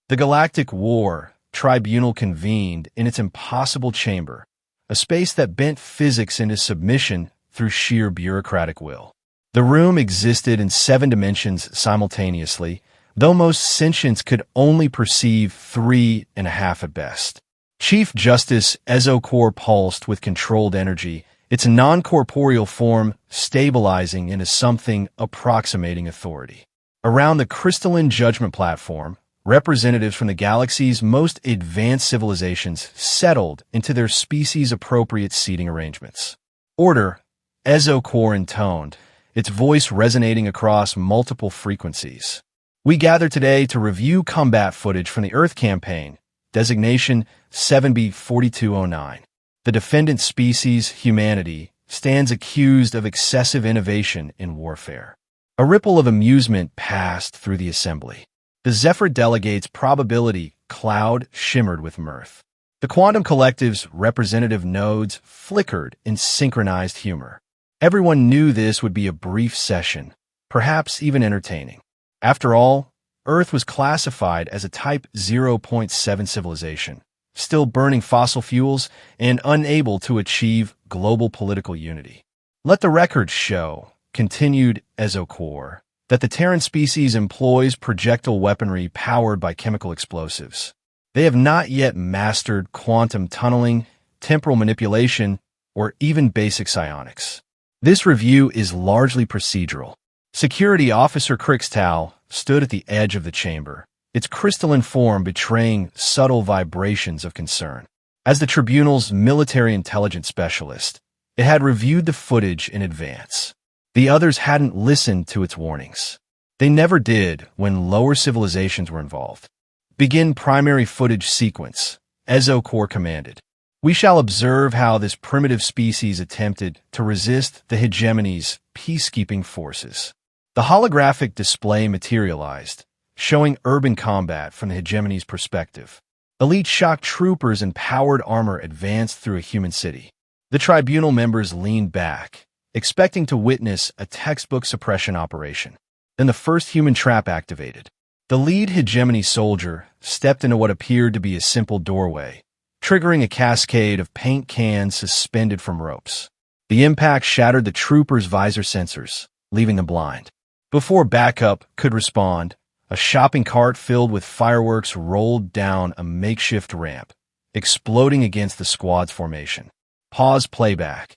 The Galactic War Tribunal convened in its impossible chamber, a space that bent physics into submission through sheer bureaucratic will. The room existed in 7 dimensions simultaneously, though most sentients could only perceive 3.5 at best. Chief Justice Ezokor pulsed with controlled energy, its non-corporeal form stabilizing into something approximating authority. Around the crystalline judgment platform, representatives from the galaxy's most advanced civilizations settled into their species-appropriate seating arrangements. Order, Ezokor intoned, its voice resonating across multiple frequencies. We gather today to review combat footage from the Earth campaign, designation 7B4209. The defendant species, humanity, stands accused of excessive innovation in warfare. A ripple of amusement passed through the assembly. The Zephyr delegates' probability cloud shimmered with mirth. The Quantum Collective's representative nodes flickered in synchronized humor. Everyone knew this would be a brief session, perhaps even entertaining. After all, Earth was classified as a Type 0.7 civilization, still burning fossil fuels and unable to achieve global political unity. Let the record show, continued Ezokor, that the Terran species employs projectile weaponry powered by chemical explosives. They have not yet mastered quantum tunneling, temporal manipulation, or even basic psionics. This review is largely procedural. Security Officer Crixtal stood at the edge of the chamber, its crystalline form betraying subtle vibrations of concern. As the Tribunal's military intelligence specialist, it had reviewed the footage in advance. The others hadn't listened to its warnings. They never did when lower civilizations were involved. Begin primary footage sequence, Ezokor commanded. We shall observe how this primitive species attempted to resist the hegemony's peacekeeping forces. The holographic display materialized, showing urban combat from the hegemony's perspective. Elite shock troopers in powered armor advanced through a human city. The Tribunal members leaned back, expecting to witness a textbook suppression operation. Then the first human trap activated. The lead hegemony soldier stepped into what appeared to be a simple doorway, triggering a cascade of paint cans suspended from ropes. The impact shattered the trooper's visor sensors, leaving them blind. Before backup could respond, a shopping cart filled with fireworks rolled down a makeshift ramp, exploding against the squad's formation. Pause playback.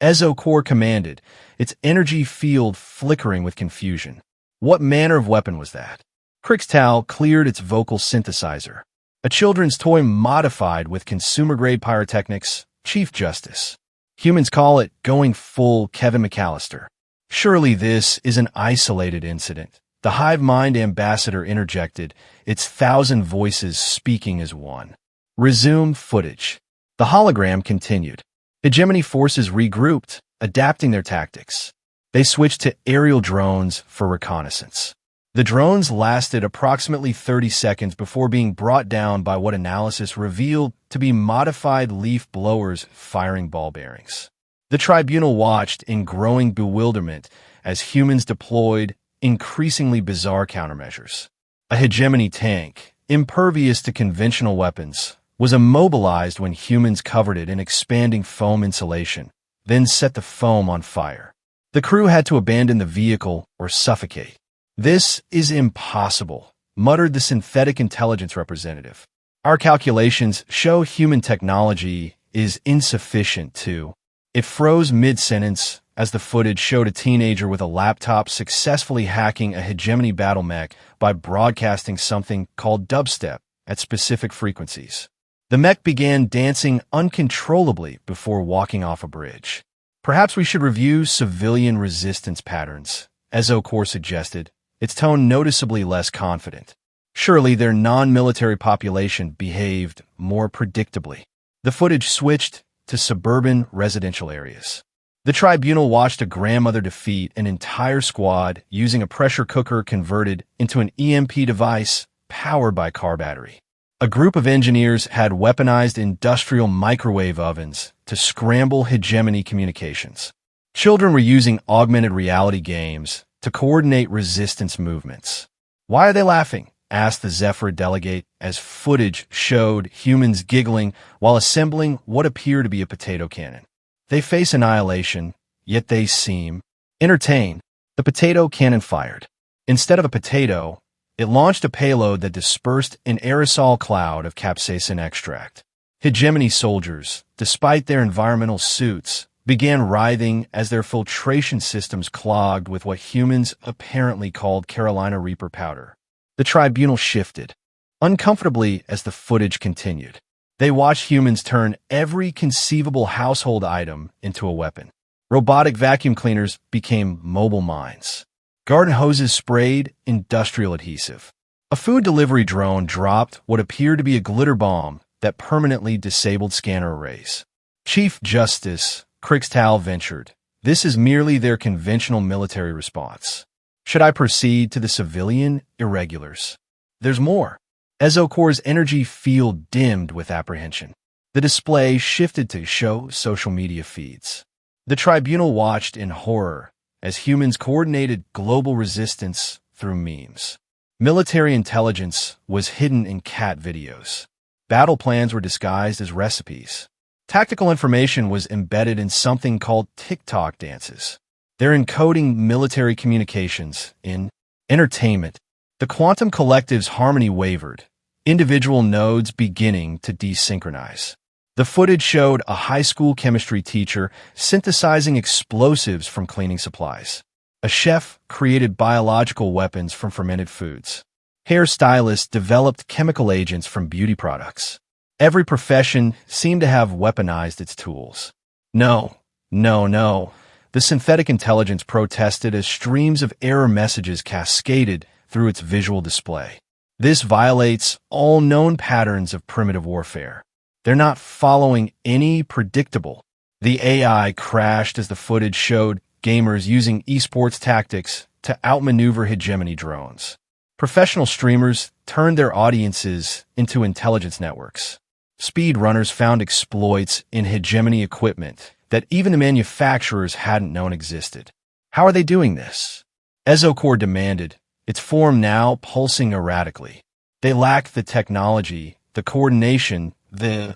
Ezokor commanded, its energy field flickering with confusion. What manner of weapon was that? Crixtal cleared its vocal synthesizer. A children's toy modified with consumer-grade pyrotechnics, Chief Justice. Humans call it going full Kevin McAllister. Surely this is an isolated incident. The hive mind ambassador interjected, its 1,000 voices speaking as one. Resume footage. The hologram continued. Hegemony forces regrouped, adapting their tactics. They switched to aerial drones for reconnaissance. The drones lasted approximately 30 seconds before being brought down by what analysis revealed to be modified leaf blowers firing ball bearings. The Tribunal watched in growing bewilderment as humans deployed increasingly bizarre countermeasures. A hegemony tank, impervious to conventional weapons, was immobilized when humans covered it in expanding foam insulation, then set the foam on fire. The crew had to abandon the vehicle or suffocate. This is impossible, muttered the synthetic intelligence representative. Our calculations show human technology is insufficient to. It froze mid-sentence as the footage showed a teenager with a laptop successfully hacking a hegemony battle mech by broadcasting something called dubstep at specific frequencies. The mech began dancing uncontrollably before walking off a bridge. Perhaps we should review civilian resistance patterns, Ezokor suggested, its tone noticeably less confident. Surely their non-military population behaved more predictably. The footage switched to suburban residential areas. The Tribunal watched a grandmother defeat an entire squad using a pressure cooker converted into an EMP device powered by car battery. A group of engineers had weaponized industrial microwave ovens to scramble hegemony communications. Children were using augmented reality games to coordinate resistance movements. Why are they laughing? asked the Zephyr delegate as footage showed humans giggling while assembling what appeared to be a potato cannon. They face annihilation, yet they seem entertained. The potato cannon fired. Instead of a potato, it launched a payload that dispersed an aerosol cloud of capsaicin extract. Hegemony soldiers, despite their environmental suits, began writhing as their filtration systems clogged with what humans apparently called Carolina Reaper powder. The tribunal shifted uncomfortably as the footage continued. They watched humans turn every conceivable household item into a weapon. Robotic vacuum cleaners became mobile mines. Garden hoses sprayed industrial adhesive. A food delivery drone dropped what appeared to be a glitter bomb that permanently disabled scanner arrays. Chief Justice Krixtal ventured, "This is merely their conventional military response. Should I proceed to the civilian irregulars?" There's more. Ezocor's energy field dimmed with apprehension. The display shifted to show social media feeds. The tribunal watched in horror as humans coordinated global resistance through memes. Military intelligence was hidden in cat videos. Battle plans were disguised as recipes. Tactical information was embedded in something called TikTok dances. They're encoding military communications in entertainment. The quantum collective's harmony wavered, individual nodes beginning to desynchronize. The footage showed a high school chemistry teacher synthesizing explosives from cleaning supplies. A chef created biological weapons from fermented foods. Hairstylists developed chemical agents from beauty products. Every profession seemed to have weaponized its tools. No. The synthetic intelligence protested as streams of error messages cascaded through its visual display. This violates all known patterns of primitive warfare. They're not following any predictable. The AI crashed as the footage showed gamers using esports tactics to outmaneuver hegemony drones. Professional streamers turned their audiences into intelligence networks. Speedrunners found exploits in hegemony equipment that even the manufacturers hadn't known existed. How are they doing this? Ezocor demanded, its form now pulsing erratically. They lack the technology, the coordination, They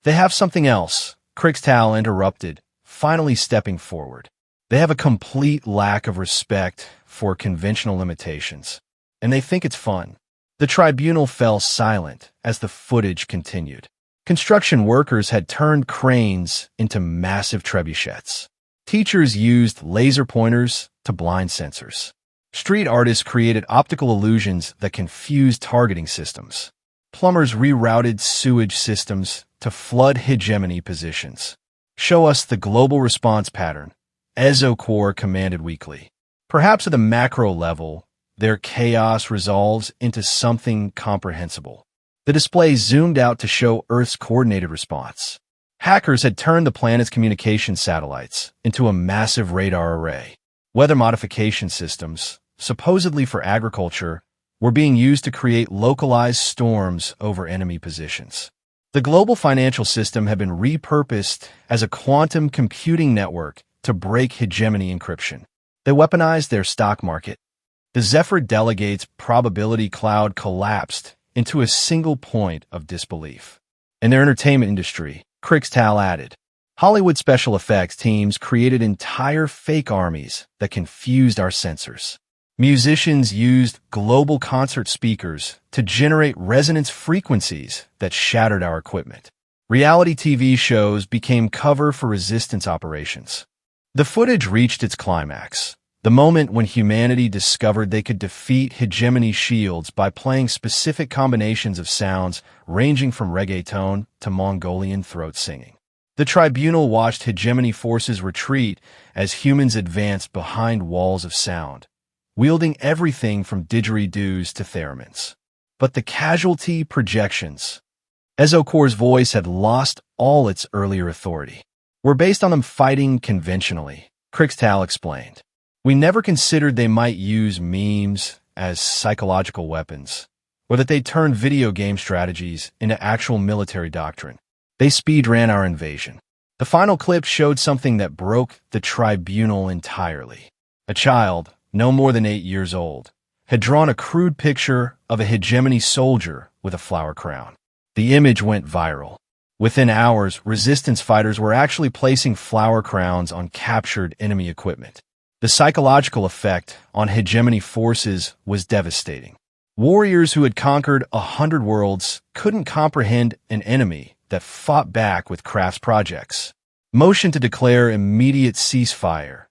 have something else, Krixtal interrupted, finally stepping forward. They have a complete lack of respect for conventional limitations, and they think it's fun. The tribunal fell silent as the footage continued. Construction workers had turned cranes into massive trebuchets. Teachers used laser pointers to blind sensors. Street artists created optical illusions that confused targeting systems. Plumbers rerouted sewage systems to flood hegemony positions. "Show us the global response pattern," Ezocor commanded weakly. Perhaps at the macro level, their chaos resolves into something comprehensible. The display zoomed out to show Earth's coordinated response. Hackers had turned the planet's communication satellites into a massive radar array. Weather modification systems, supposedly for agriculture, were being used to create localized storms over enemy positions. The global financial system had been repurposed as a quantum computing network to break hegemony encryption. They weaponized their stock market. The Zephyr delegates' probability cloud collapsed into a single point of disbelief. In their entertainment industry, Krixtal added, Hollywood special effects teams created entire fake armies that confused our sensors. Musicians used global concert speakers to generate resonance frequencies that shattered our equipment. Reality TV shows became cover for resistance operations. The footage reached its climax, the moment when humanity discovered they could defeat hegemony shields by playing specific combinations of sounds ranging from reggaeton to Mongolian throat singing. The tribunal watched hegemony forces retreat as humans advanced behind walls of sound, wielding everything from didgeridoos to theremins. But the casualty projections. Ezocor's voice had lost all its earlier authority. Were based on them fighting conventionally, Krixtal explained. We never considered they might use memes as psychological weapons, or that they'd turn video game strategies into actual military doctrine. They speed-ran our invasion. The final clip showed something that broke the tribunal entirely. A child, no more than 8 years old, had drawn a crude picture of a hegemony soldier with a flower crown. The image went viral. Within hours, resistance fighters were actually placing flower crowns on captured enemy equipment. The psychological effect on hegemony forces was devastating. Warriors who had conquered 100 worlds couldn't comprehend an enemy that fought back with crafts projects. Motion to declare immediate ceasefire,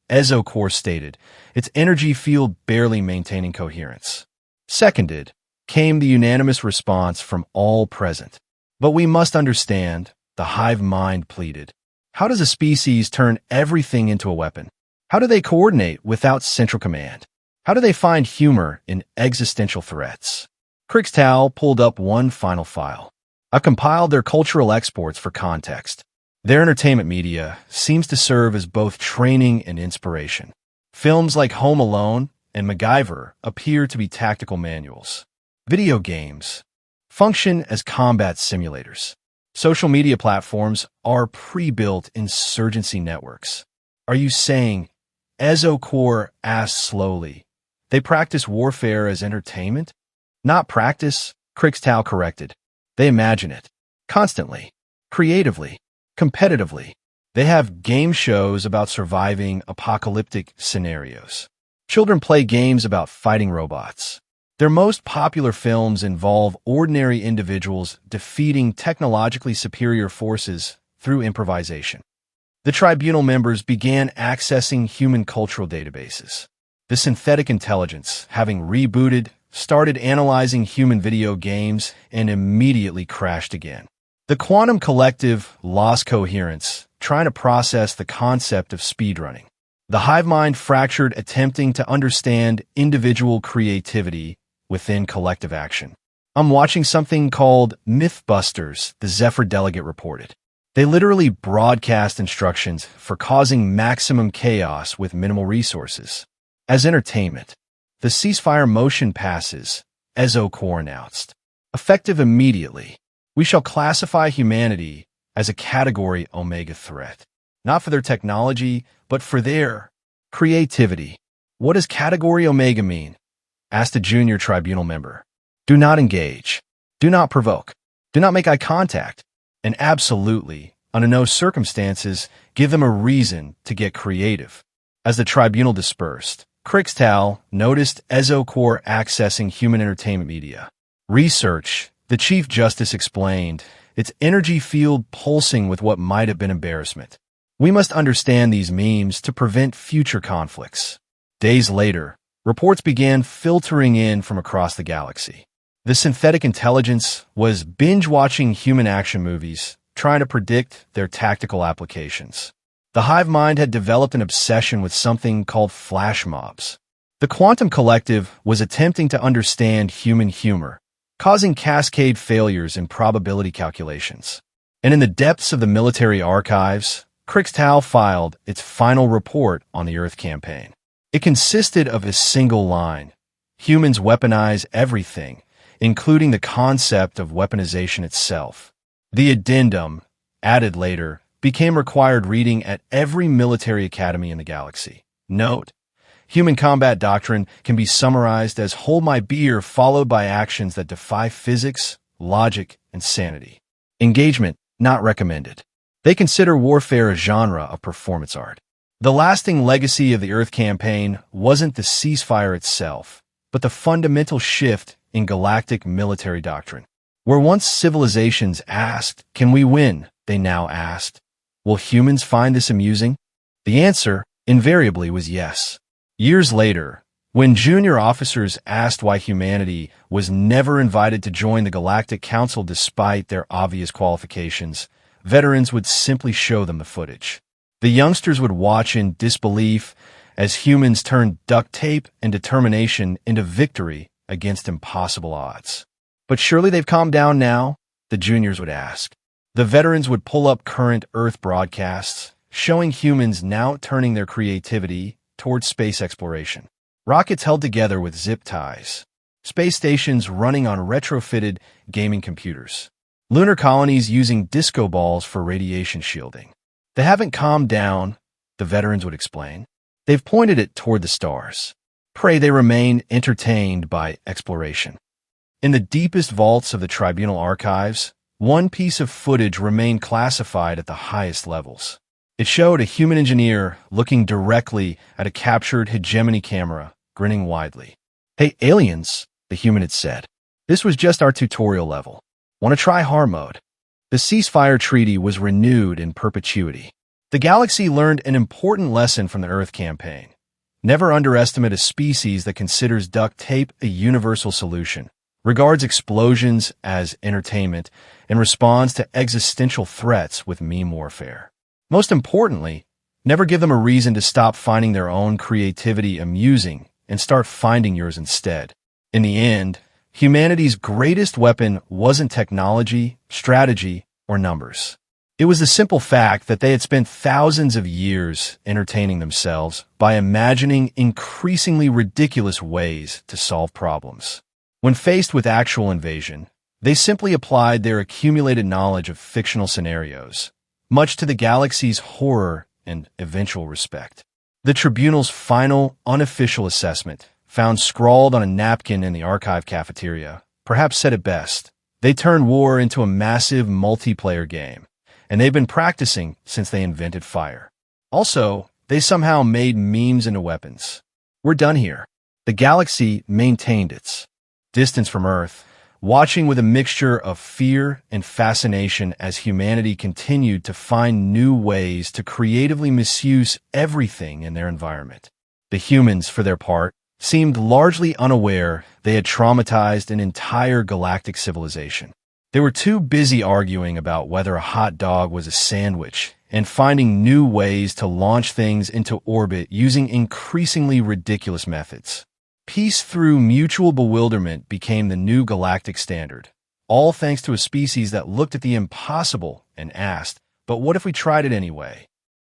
Ezo Corps stated, its energy field barely maintaining coherence. Seconded came the unanimous response from all present. But we must understand, the hive mind pleaded. How does a species turn everything into a weapon? How do they coordinate without central command? How do they find humor in existential threats? Krixtal pulled up one final file. I compiled their cultural exports for context. Their entertainment media seems to serve as both training and inspiration. Films like Home Alone and MacGyver appear to be tactical manuals. Video games function as combat simulators. Social media platforms are pre-built insurgency networks. Are you saying, Ezo Corps asked slowly, they practice warfare as entertainment? Not practice, Krixtal corrected. They imagine it. Constantly. Creatively. Competitively. They have game shows about surviving apocalyptic scenarios. Children play games about fighting robots. Their most popular films involve ordinary individuals defeating technologically superior forces through improvisation. The Tribunal members began accessing human cultural databases. The synthetic intelligence, having rebooted, started analyzing human video games and immediately crashed again. The quantum collective lost coherence, trying to process the concept of speedrunning. The hive mind fractured, attempting to understand individual creativity within collective action. I'm watching something called Mythbusters, the Zephyr delegate reported. They literally broadcast instructions for causing maximum chaos with minimal resources. As entertainment, the ceasefire motion passes, Ezo Corps announced. Effective immediately, we shall classify humanity as a Category Omega threat. Not for their technology, but for their creativity. What does Category Omega mean? Asked a junior tribunal member. Do not engage. Do not provoke. Do not make eye contact. And absolutely, under no circumstances, give them a reason to get creative. As the tribunal dispersed, Krixtal noticed Ezo Corps accessing human entertainment media. Research, the Chief Justice explained, its energy field pulsing with what might have been embarrassment. We must understand these memes to prevent future conflicts. Days later, reports began filtering in from across the galaxy. The synthetic intelligence was binge-watching human action movies, trying to predict their tactical applications. The hive mind had developed an obsession with something called flash mobs. The quantum collective was attempting to understand human humor, causing cascade failures in probability calculations. And in the depths of the military archives, Krixtal filed its final report on the Earth campaign. It consisted of a single line. Humans weaponize everything, including the concept of weaponization itself. The addendum, added later, became required reading at every military academy in the galaxy. Note: human combat doctrine can be summarized as hold my beer followed by actions that defy physics, logic, and sanity. Engagement not recommended. They consider warfare a genre of performance art. The lasting legacy of the Earth campaign wasn't the ceasefire itself, but the fundamental shift in galactic military doctrine. Where once civilizations asked, "Can we win?" they now asked, "Will humans find this amusing?" The answer, invariably, was yes. Years later, when junior officers asked why humanity was never invited to join the Galactic Council despite their obvious qualifications, veterans would simply show them the footage. The youngsters would watch in disbelief as humans turned duct tape and determination into victory against impossible odds. But surely they've calmed down now, the juniors would ask. The veterans would pull up current Earth broadcasts, showing humans now turning their creativity towards space exploration. Rockets held together with zip ties. Space stations running on retrofitted gaming computers. Lunar colonies using disco balls for radiation shielding. They haven't calmed down, the veterans would explain. They've pointed it toward the stars. Pray they remain entertained by exploration. In the deepest vaults of the Tribunal archives, one piece of footage remained classified at the highest levels. It showed a human engineer looking directly at a captured hegemony camera, grinning widely. "Hey, aliens," the human had said. "This was just our tutorial level. Want to try hard mode?" The ceasefire treaty was renewed in perpetuity. The galaxy learned an important lesson from the Earth campaign. Never underestimate a species that considers duct tape a universal solution, regards explosions as entertainment, and responds to existential threats with meme warfare. Most importantly, never give them a reason to stop finding their own creativity amusing and start finding yours instead. In the end, humanity's greatest weapon wasn't technology, strategy, or numbers. It was the simple fact that they had spent thousands of years entertaining themselves by imagining increasingly ridiculous ways to solve problems. When faced with actual invasion, they simply applied their accumulated knowledge of fictional scenarios, much to the galaxy's horror and eventual respect. The Tribunal's final, unofficial assessment, found scrawled on a napkin in the archive cafeteria, perhaps said it best. They turned war into a massive multiplayer game, and they've been practicing since they invented fire. Also, they somehow made memes into weapons. We're done here. The galaxy maintained its distance from Earth, watching with a mixture of fear and fascination as humanity continued to find new ways to creatively misuse everything in their environment. The humans, for their part, seemed largely unaware they had traumatized an entire galactic civilization. They were too busy arguing about whether a hot dog was a sandwich and finding new ways to launch things into orbit using increasingly ridiculous methods. Peace through mutual bewilderment became the new galactic standard, all thanks to a species that looked at the impossible and asked, "But what if we tried it anyway?"